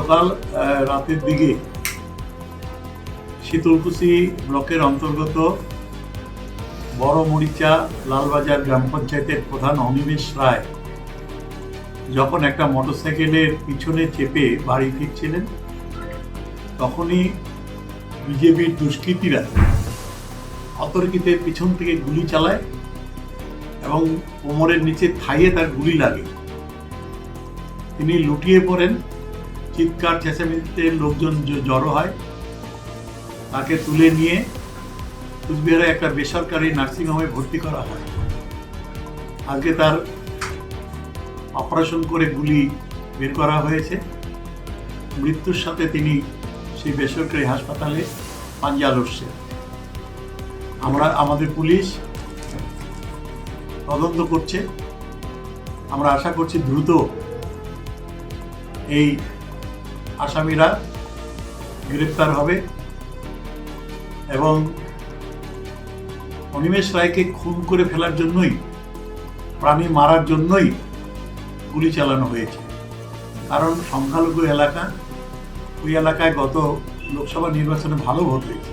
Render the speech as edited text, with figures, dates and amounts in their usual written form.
গতকাল রাতের দিকে শীতলকুচি ব্লকের অন্তর্গত বড় মরিচা লালবাজার গ্রাম পঞ্চায়েতের প্রধান অনিমেষ রায় যখন একটা মোটরসাইকেলের পিছনে চেপে বাড়ি ফিরছিলেন, তখনই বিজেপির দুষ্কৃতীরা অতর্কিতে পিছন থেকে গুলি চালায় এবং কোমরের নিচে থাইয়ে তার গুলি লাগে। তিনি লুটিয়ে পড়েন। চিৎকার চেঁচামেচিতে লোকজন জড়ো হয়। তাকে তুলে নিয়ে কুচবিহারে একটা বেসরকারি নার্সিংহোমে ভর্তি করা হয়। আজকে তার অপারেশন করে গুলি বের করা হয়েছে। মৃত্যুর সাথে তিনি সেই বেসরকারি হাসপাতালে পাঞ্জা লড়ছেন। আমাদের পুলিশ তদন্ত করছে। আমরা আশা করছি দ্রুত এই আসামিরা গ্রেপ্তার হবে এবং অনিমেষ রায়কে খুন করে ফেলার জন্যই, প্রাণী মারার জন্যই গুলি চালানো হয়েছে। কারণ সংখ্যালঘু এলাকা, ওই এলাকায় গত লোকসভা নির্বাচনে ভালো ভোট হয়েছে।